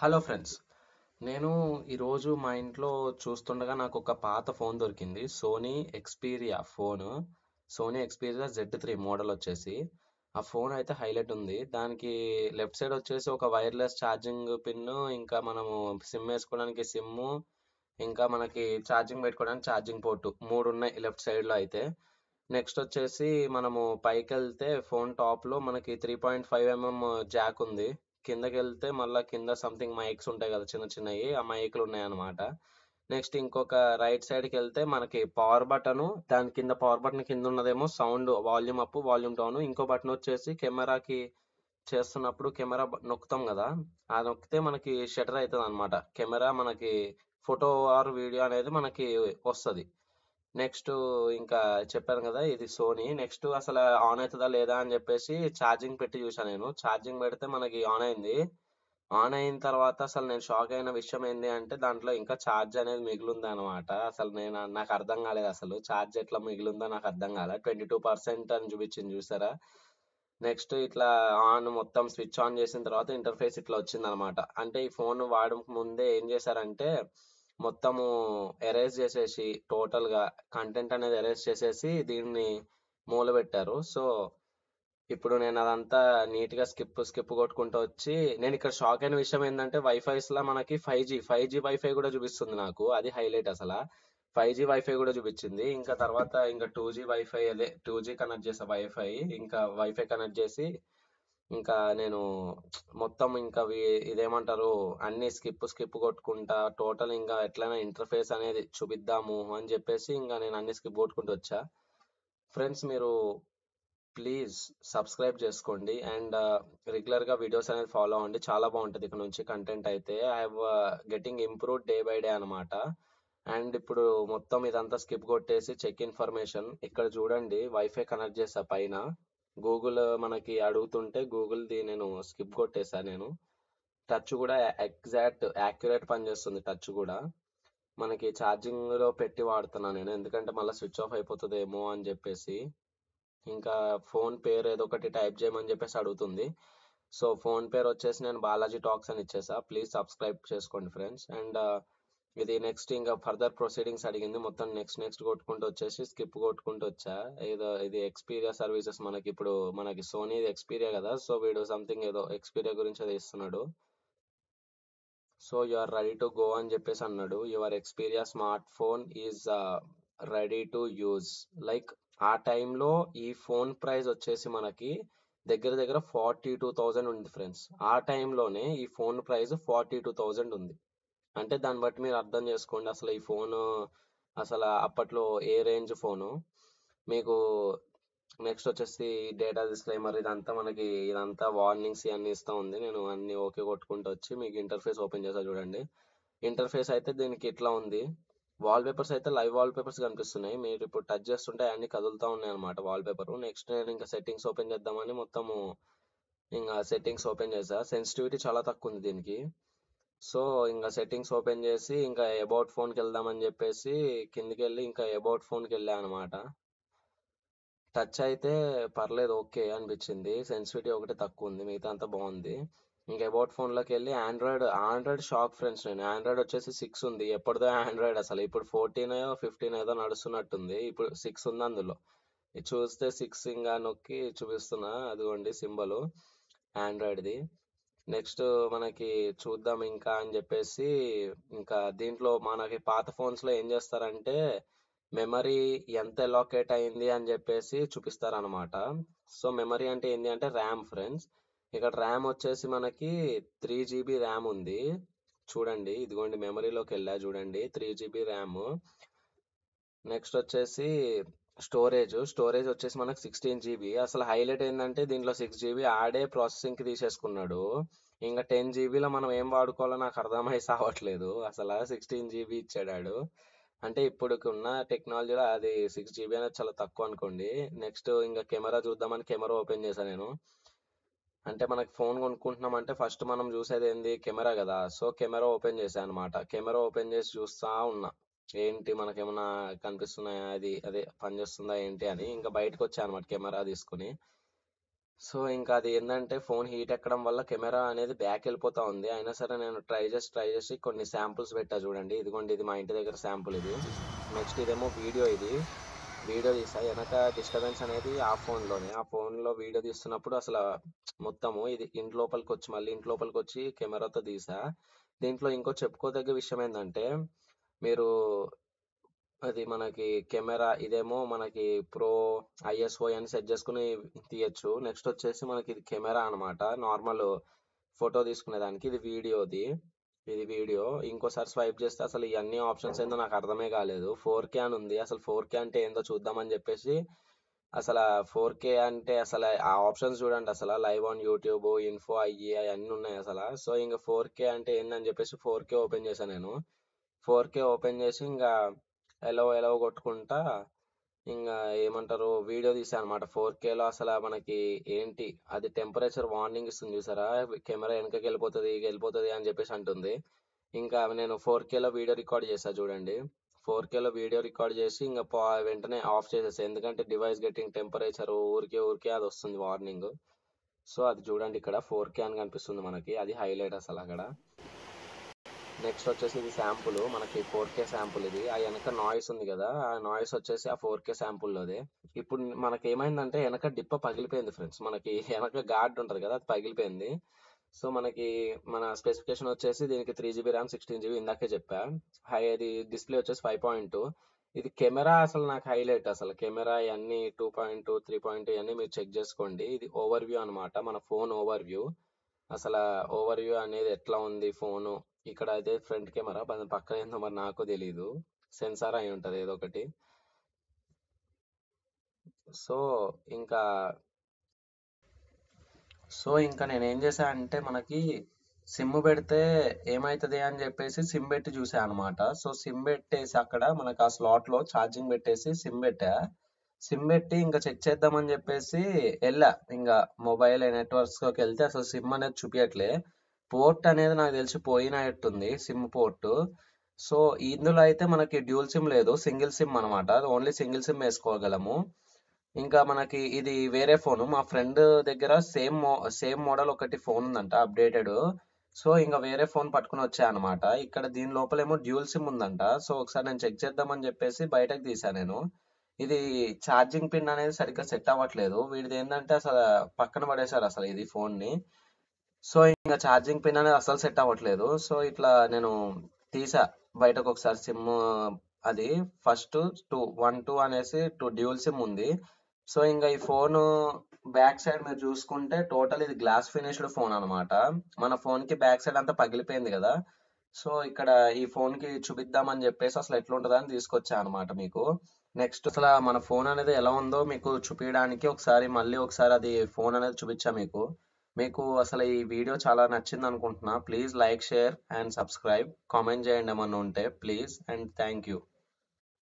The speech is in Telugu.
Hello friends. నేను ఈరోజు మా ఇంట్లో చూస్తుండగా నాకు ఒక పాత ఫోన్ దొరికింది. Sony Xperia phone. Sony Xperia Z3 model వచ్చేసి. ఆ ఫోన్ అయితే హైలైట్ ఉంది. దానికి లెఫ్ట్ సైడ్ వచ్చేసి ఒక వైర్లెస్ ఛార్జింగ్ పిన్, ఇంకా మనము సిమ్ వేసుకోవడానికి సిమ్, ఇంకా మనకి ఛార్జింగ్ పెట్టుకోవడానికి ఛార్జింగ్ పోర్టు మూడు ఉన్నాయి లెఫ్ట్ సైడ్లో అయితే. నెక్స్ట్ వచ్చేసి మనము పైకి వెళ్తే ఫోన్ టాప్లో మనకి 3.5 mm జాక్ ఉంది. కిందకి వెళ్తే మళ్ళీ కింద సంథింగ్ మైక్స్ ఉంటాయి కదా, చిన్న చిన్నవి ఆ మైక్లు ఉన్నాయన్నమాట. నెక్స్ట్ ఇంకొక రైట్ సైడ్కి వెళ్తే మనకి పవర్ బటన్, దాని కింద పవర్ బటన్ కింద ఉన్నదేమో sound volume up volume down. ఇంకో బటన్ వచ్చేసి కెమెరాకి చేస్తున్నప్పుడు కెమెరా నొక్కుతాం కదా, ఆ నొక్కితే మనకి షటర్ అవుతుంది అనమాట. కెమెరా మనకి ఫోటో ఆర్ వీడియో అనేది మనకి వస్తుంది. నెక్స్ట్ ఇంకా చెప్పాను కదా ఇది సోనీ. నెక్స్ట్ అసలు ఆన్ అవుతుందా లేదా అని చెప్పేసి ఛార్జింగ్ పెట్టి చూసాను. నేను ఛార్జింగ్ పెడితే మనకి ఆన్ అయింది. ఆన్ అయిన తర్వాత అసలు నేను షాక్ అయిన విషయం ఏంటి అంటే దాంట్లో ఇంకా ఛార్జ్ అనేది మిగిలింది అనమాట. అసలు నాకు అర్థం కాలేదు, అసలు ఛార్జ్ ఎట్లా మిగిలిందో నాకు అర్థం కాలేదు. 22% అని చూపించింది చూసారా. నెక్స్ట్ ఇట్లా ఆన్ మొత్తం స్విచ్ ఆన్ చేసిన తర్వాత ఇంటర్ఫేస్ ఇట్లా వచ్చింది అనమాట. అంటే ఈ ఫోన్ వాడక ముందే ఏం చేశారంటే మొత్తము ఎరేజ్ చేసేసి టోటల్గా కంటెంట్ అనేది ఎరేజ్ చేసేసి దీన్ని మూలబెట్టారు. సో ఇప్పుడు నేను అదంతా నీట్గా స్కిప్ కొట్టుకుంటూ వచ్చి, నేను ఇక్కడ షాక్ అయిన విషయం ఏంటంటే వైఫైస్లో మనకి 5G వైఫై కూడా చూపిస్తుంది నాకు. అది హైలైట్ అసలు. 5G వైఫై కూడా చూపించింది. ఇంకా తర్వాత ఇంకా 2G వైఫై, అదే 2G కనెక్ట్ చేసా వైఫై. ఇంకా వైఫై కనెక్ట్ చేసి ఇంకా నేను మొత్తం ఇంకా ఇదేమంటారు అన్ని స్కిప్ కొట్టుకుంటా టోటల్ ఇంకా ఎట్లయినా ఇంటర్ఫేస్ అనేది చూపిద్దాము అని చెప్పేసి ఇంకా నేను అన్ని స్కిప్ కొట్టుకుంటూ వచ్చా. ఫ్రెండ్స్, మీరు ప్లీజ్ సబ్స్క్రైబ్ చేసుకోండి అండ్ రెగ్యులర్గా వీడియోస్ అనేది ఫాలో అవ్వండి. చాలా బాగుంటుంది ఇక్కడ నుంచి కంటెంట్ అయితే. I have getting improved day by day అనమాట. అండ్ ఇప్పుడు మొత్తం ఇదంతా స్కిప్ కొట్టేసి చెక్ ఇన్ఫర్మేషన్ ఇక్కడ చూడండి. వైఫై కనెక్ట్ చేసా పైన. గూగుల్ మనకి అడుగుతుంటే గూగుల్ది నేను స్కిప్ కొట్టేసా. నేను టచ్ కూడా ఎగ్జాక్ట్ యాక్యురేట్ పనిచేస్తుంది. టచ్ కూడా మనకి ఛార్జింగ్లో పెట్టి వాడుతున్నా నేను, ఎందుకంటే మళ్ళీ స్విచ్ ఆఫ్ అయిపోతుందేమో అని చెప్పేసి. ఇంకా ఫోన్ పేరు ఏదో ఒకటి టైప్ చేయమని చెప్పేసి అడుగుతుంది. సో ఫోన్ పేరు వచ్చేసి నేను బాలాజీ టాక్స్ అని ఇచ్చేసా. ప్లీజ్ సబ్స్క్రైబ్ చేసుకోండి ఫ్రెండ్స్. అండ్ ఇది నెక్స్ట్ ఇంకా ఫర్దర్ ప్రొసీడింగ్స్ అడిగింది. మొత్తం నెక్స్ట్ కొట్టుకుంటూ వచ్చేసి స్కిప్ కొట్టుకుంటూ వచ్చా. ఏదో ఇది ఎక్స్పీరియా సర్వీసెస్ మనకి ఇప్పుడు మనకి సోనీ ఎక్స్పీరియా కదా, సో వీడు సంథింగ్ ఏదో ఎక్స్పీరియా గురించి అది ఇస్తున్నాడు. So you are ready to go అని చెప్పేసి అన్నాడు. Your Xperia smart phone is ready to use. Like ఆ టైంలో ఈ ఫోన్ ప్రైస్ వచ్చేసి మనకి దగ్గర దగ్గర 42,000 ఉంది ఫ్రెండ్స్. ఆ టైంలోనే ఈ ఫోన్ ప్రైస్ 42,000 ఉంది. అంటే దాన్ని బట్టి మీరు అర్థం చేసుకోండి అసలు ఈ ఫోను అసలు అప్పట్లో ఏ రేంజ్ ఫోను. మీకు నెక్స్ట్ వచ్చేసి డేటా డిస్క్లైమర్, ఇదంతా వార్నింగ్స్ ఇవన్నీ ఇస్తూ ఉంది. నేను అన్ని ఓకే కొట్టుకుంటూ వచ్చి మీకు ఇంటర్ఫేస్ ఓపెన్ చేసా చూడండి. ఇంటర్ఫేస్ అయితే దీనికి ఇట్లా ఉంది. వాల్ పేపర్స్ అయితే లైవ్ వాల్ పేపర్స్ కనిపిస్తున్నాయి. మీరు ఇప్పుడు టచ్ చేస్తుంటే అన్ని కదులుతూ ఉన్నాయి అనమాట వాల్ పేపర్. నెక్స్ట్ నేను ఇంకా సెట్టింగ్స్ ఓపెన్ చేద్దామని మొత్తము ఇంకా సెట్టింగ్స్ ఓపెన్ చేసా. సెన్సిటివిటీ చాలా తక్కువ ఉంది దీనికి. సో ఇంకా సెట్టింగ్స్ ఓపెన్ చేసి ఇంకా అబౌట్ ఫోన్కి వెళ్దామని చెప్పేసి కిందికి వెళ్ళి ఇంకా అబౌట్ ఫోన్కి వెళ్ళా అనమాట. టచ్ అయితే పర్లేదు, ఓకే అనిపించింది. సెన్సిటివిటీ ఒకటి తక్కువ ఉంది, మిగతా అంతా బాగుంది. ఇంకా అబౌట్ ఫోన్లోకి వెళ్ళి ఆండ్రాయిడ్ షాక్ ఫ్రెండ్స్. నేను ఆండ్రాయిడ్ వచ్చేసి 6 ఉంది. ఎప్పటిదో ఆండ్రాయిడ్ అసలు ఇప్పుడు 14 15 ఏదో నడుస్తున్నట్టుంది. ఇప్పుడు 6 ఉంది అందులో. ఇది చూస్తే 6 ఇంకా నొక్కి చూపిస్తున్నా, అదిగోండి సింబల్ ఆండ్రాయిడ్ది. నెక్స్ట్ మనకి చూద్దాం ఇంకా అని చెప్పేసి ఇంకా దీంట్లో మనకి పాత ఫోన్స్లో ఏం చేస్తారంటే మెమరీ ఎంత ఎలాకేట్ అయింది అని చెప్పేసి చూపిస్తారనమాట. సో మెమరీ అంటే ఏంటి అంటే ర్యామ్ ఫ్రెండ్స్. ఇక్కడ ర్యామ్ వచ్చేసి మనకి 3 GB ర్యామ్ ఉంది. చూడండి ఇదిగోండి మెమరీలోకి వెళ్ళా చూడండి, 3 GB ర్యామ్. నెక్స్ట్ వచ్చేసి స్టోరేజ్ వచ్చేసి మనకి 16 GB. అసలు హైలైట్ ఏంటంటే దీంట్లో 6 GB ఆడే ప్రాసెసింగ్కి తీసేసుకున్నాడు. ఇంకా 10 GBలో మనం ఏం వాడుకోవాలో నాకు అర్థమై సావట్లేదు. అసలు 16 GB ఇచ్చాడు. అంటే ఇప్పుడున్న టెక్నాలజీలో అది 6 GB అనేది చాలా తక్కువ అనుకోండి. నెక్స్ట్ ఇంకా కెమెరా చూద్దామని కెమెరా ఓపెన్ చేశాను నేను. అంటే మనకి ఫోన్ కొనుక్కుంటున్నాం అంటే ఫస్ట్ మనం చూసేది ఏంది, కెమెరా కదా. సో కెమెరా ఓపెన్ చేశాను అనమాట. కెమెరా ఓపెన్ చేసి చూస్తా ఉన్నా ఏంటి మనకేమన్నా కనిపిస్తున్నాయా, అది అదే పనిచేస్తుందా ఏంటి అని. ఇంకా బయటకు వచ్చా అనమాట కెమెరా తీసుకుని. సో ఇంకా అది ఏంటంటే ఫోన్ హీట్ ఎక్కడం వల్ల కెమెరా అనేది బ్యాక్ వెళ్ళిపోతా ఉంది. అయినా సరే నేను ట్రై చేసి కొన్ని శాంపుల్స్ పెట్టా చూడండి. ఇదిగోండి, ఇది మా ఇంటి దగ్గర శాంపుల్ ఇది. నెక్స్ట్ ఇదేమో వీడియో, ఇది వీడియో తీసా. వెనక డిస్టర్బెన్స్ అనేది ఆ ఫోన్లోనే. ఆ ఫోన్లో వీడియో తీస్తున్నప్పుడు అసలు మొత్తము ఇది ఇంటి లోపలికి వచ్చి మళ్ళీ ఇంటి లోపలికి వచ్చి కెమెరాతో తీసా. దీంట్లో ఇంకో చెప్పుకోదగ్గ విషయం ఏంటంటే, మీరు అది మనకి కెమెరా ఇదేమో మనకి ప్రో ఐఎస్ఓ అని సెట్ చేసుకుని తీయచ్చు. నెక్స్ట్ వచ్చేసి మనకి ఇది కెమెరా అనమాట, నార్మల్ ఫోటో తీసుకునేదానికి. ఇది వీడియోది, ఇది వీడియో. ఇంకోసారి స్వైప్ చేస్తే అసలు ఇవన్నీ ఆప్షన్స్ ఏందో నాకు అర్థమే కాలేదు. 4K అని ఉంది. అసలు 4K అంటే ఏందో చూద్దామని చెప్పేసి అసలు 4K అంటే అసలు ఆ ఆప్షన్స్ చూడండి. అసలు లైవ్ ఆన్ యూట్యూబ్, ఇన్ఫో, అయ్యి అవన్నీ ఉన్నాయి అసలు. సో ఇంకా 4K అంటే ఏందని చెప్పేసి 4K ఓపెన్ చేశాను నేను. 4K ఓపెన్ చేసి ఇంకా ఎలో ఎలో కొట్టుకుంటా ఇంకా ఏమంటారు వీడియో తీసాను అనమాట. 4Kలో అసలు మనకి ఏంటి అది టెంపరేచర్ వార్నింగ్ ఇస్తుంది చూసారా, కెమెరా వెనకకి వెళ్ళిపోతుంది వెళ్ళిపోతుంది అని చెప్పేసి అంటుంది. ఇంకా నేను 4Kలో వీడియో రికార్డ్ చేసా చూడండి. 4Kలో వీడియో రికార్డ్ చేసి ఇంకా వెంటనే ఆఫ్ చేసేసా, ఎందుకంటే డివైస్ గెట్టింగ్ టెంపరేచర్ ఊరికే ఊరికే అది వస్తుంది వార్నింగ్. సో అది చూడండి, ఇక్కడ 4K అని కనిపిస్తుంది మనకి, అది హైలైట్ అసలు అక్కడ. నెక్స్ట్ వచ్చేసి ఇది శాంపుల్, మనకి 4K శాంపుల్ ఇది. ఆ వెనక నాయిస్ ఉంది కదా, ఆ నాయిస్ వచ్చేసి ఆ 4K శాంపుల్లోదే. ఇప్పుడు మనకి ఏమైందంటే వెనక డిప్ప పగిలిపోయింది ఫ్రెండ్స్. మనకి వెనక గార్డ్ ఉంటుంది కదా, అది పగిలిపోయింది. సో మనకి మన స్పెసిఫికేషన్ వచ్చేసి దీనికి 3GB ర్యామ్ 16GB ఇందాకే చెప్పా. అది డిస్ప్లే వచ్చేసి 5.2. ఇది కెమెరా అసలు నాకు హైలైట్. అసలు కెమెరా ఇవన్నీ 2.2 3.2 ఇవన్నీ మీరు చెక్ చేసుకోండి. ఇది ఓవర్ వ్యూ అనమాట, మన ఫోన్ ఓవర్ వ్యూ. అసలు ఓవర్ వ్యూ అనేది ఎట్లా ఉంది ఫోను. ఇక్కడ అయితే ఫ్రంట్ కెమెరా, పక్కన ఏందో మరి నాకు తెలీదు, సెన్సార్ అయి ఉంటుంది ఏదో ఒకటి. సో ఇంకా నేను ఏం చేశా అంటే, మనకి సిమ్ పెడితే ఏమవుతుంది అని చెప్పేసి సిమ్ పెట్టి చూసా అనమాట. సో సిమ్ పెట్టేసి అక్కడ మనకు ఆ స్లాట్లో ఛార్జింగ్ పెట్టేసి సిమ్ పెట్టా. సిమ్ పెట్టి ఇంకా చెక్ చేద్దామని చెప్పేసి వెళ్ళా. ఇంకా మొబైల్ నెట్వర్క్స్లోకి వెళ్తే అసలు సిమ్ అనేది చూపించట్లే. పోర్ట్ అనేది నాకు తెలిసి పోయినట్టుంది, సిమ్ పోర్ట్. సో ఇందులో అయితే మనకి డ్యూల్ సిమ్ లేదు, సింగిల్ సిమ్ అనమాట. ఓన్లీ సింగిల్ సిమ్ వేసుకోగలము. ఇంకా మనకి ఇది వేరే ఫోను, మా ఫ్రెండ్ దగ్గర సేమ్ మోడల్ ఒకటి ఫోన్ ఉందంట అప్డేటెడ్. సో ఇంకా వేరే ఫోన్ పట్టుకుని వచ్చా అనమాట. ఇక్కడ దీని లోపలేమో డ్యూల్ సిమ్ ఉందంట. సో ఒకసారి నేను చెక్ చేద్దామని చెప్పేసి బయటకు తీసా నేను. ఇది ఛార్జింగ్ పిన్ అనేది సరిగ్గా సెట్ అవ్వట్లేదు. వీడిది ఏంటంటే అసలు పక్కన పడేశారు అసలు ఇది ఫోన్ ని. సో ఇంకా ఛార్జింగ్ పిన్ అనేది అసలు సెట్ అవ్వట్లేదు. సో ఇట్లా నేను తీసా బయటకు ఒకసారి సిమ్. అది ఫస్ట్ 2 అనేసి 2 డ్యూల్ సిమ్ ఉంది. సో ఇంకా ఈ ఫోన్ బ్యాక్ సైడ్ మీరు చూసుకుంటే టోటల్ ఇది గ్లాస్ ఫినిష్డ్ ఫోన్ అనమాట. మన ఫోన్ కి బ్యాక్ సైడ్ అంతా పగిలిపోయింది కదా. సో ఇక్కడ ఈ ఫోన్ కి చూపిద్దామని చెప్పేసి అసలు ఎట్లుంటుందా అని తీసుకొచ్చా అనమాట మీకు. నెక్స్ట్ అసలు మన ఫోన్ అనేది ఎలా ఉందో మీకు చూపించడానికి మళ్ళీ ఒకసారి అది ఫోన్ అనేది చూపించా మీకు. మీకు అసలు ఈ వీడియో చాలా నచ్చింది అనుకుంటున్నా. Please like, share and subscribe. Comment చేయండి ఏమన్నా ఉంటే ప్లీజ్, అండ్ థ్యాంక్ యూ.